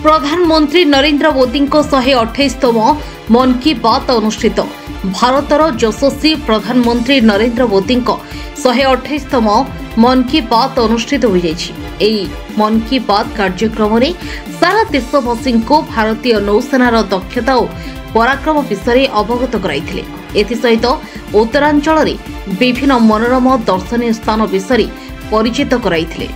प्रधानमंत्री नरेंद्र मोदी 128तम मन की बात अनुष्ठित। भारतर यशस्वी प्रधानमंत्री नरेंद्र मोदी 128तम मन की बात अनुष्ठित हो जाएगी। मन की बात कार्यक्रम में सारा देशवासी को भारतीय नौसेनार दक्षता और पराक्रम विषय अवगत कराइथिले। एथिसहित उत्तरांचल रे विभिन्न मनोरम दर्शनीय स्थान विषय परिचित कराइथिले।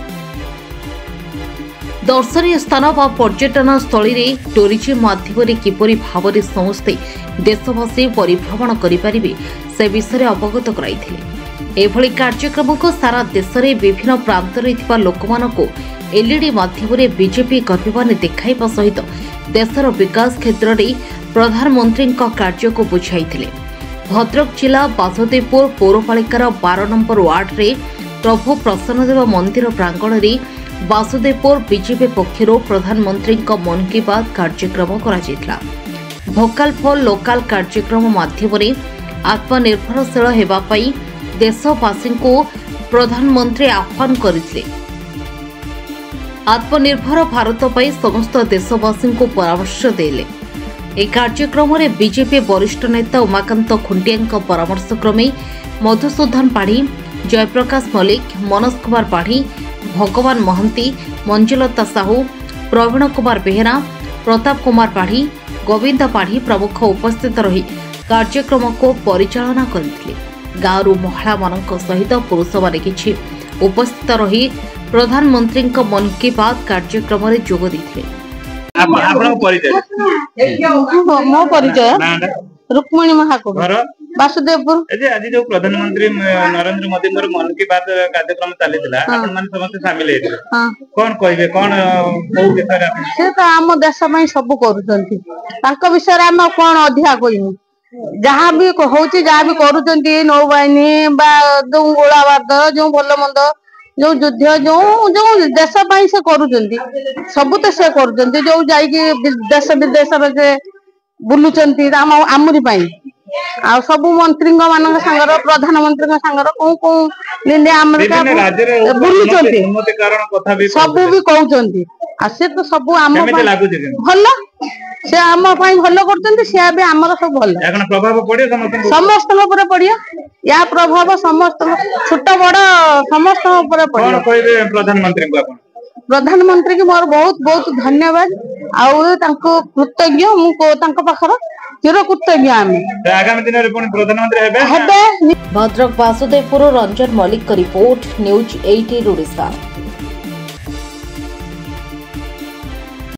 दर्शनीय स्थान व पर्यटन स्थली रे टूरिज्म माध्यम किपरि भाव समस्ते देशवासी परिभ्रमण करें से विषय अवगत कराइथिले। एभली कार्यक्रम को सारा देश में विभिन्न प्रांत लोक एलईडी माध्यम बीजेपी कर्मचारी देखाइबा सहित देशर विकास क्षेत्र में प्रधानमंत्री कार्य को बुझाइथिले। भद्रक जिला बासुदेवपुर पौरपालिकार 12 नंबर वार्ड रे प्रभु प्रसन्नदेव मंदिर प्रांगण में बासुदेवपुर बीजेपी पक्षर प्रधानमंत्री मन की बात कार्यक्रम करा। भोकाल फॉर लोकाल कार्यक्रम माध्यम आत्मनिर्भरशील होगापाई देशवासी को प्रधानमंत्री आह्वान करथिले। आत्मनिर्भर भारत पाई समस्त देशवासी को परामर्श देले। एक कार्यक्रम में बीजेपी वरिष्ठ नेता उमाकांत खुंटिया परामर्श क्रमे मधुसूदन पाढ़ी, जयप्रकाश मल्लिक, मनोज कुमार पाढ़ी, भगवान महंती, मंजुलता साहू, प्रवीण कुमार बेहेरा, प्रताप कुमार पाढ़ी, गोविंद पाढ़ी प्रमुख उपस्थित रही कार्यक्रम को परिचालना करथिले। गाँव महिला मानक सहित पुरुष माने किछि उपस्थित रही प्रधानमंत्री मन की बात कार्यक्रम में जोग देथिले। मो परिचय रुक्मणी महाकुब बासुदेवपुर। आज जो प्रधानमंत्री नरेंद्र मोदी मन की बात कार्यक्रम चलीथिला आपण माने समस्त शामिल हेते कोन कहबे कोन को विषय से तो हम देश में सब करूछंती तांको विषय हम कोन अधिया कहिनु जहां भी होउची जहां भी करूछंती नौबाहिनी बा जो गोलाबाद जो भलो मंद जो युद्ध जो जो देश पाई से करूछंती सब तो से करूछंती जो जाई कि देश विदेश रे से बुलुचंती आमरी पाई आ सब मंत्री मान सांगर प्रधानमंत्री सांगर को को इंडिया अमेरिका बुलुचंती सब भी कहउचंती आ से तो सब आम भल से आम भल करते से भी आमर सब भल प्रभाव पड़े समस्त पड़िया या प्रभाव समस्त छोट बड़ समस्त प्रधानमंत्री की मोर बहुत बहुत धन्यवाद आउ कृतज्ञ पाखर चिर कृतज्ञ आम आगामी दिन में प्रधानमंत्री भद्रक बासुदेवपुर रंजन मल्लिक रिपोर्ट न्यूज 18 ओडिशा।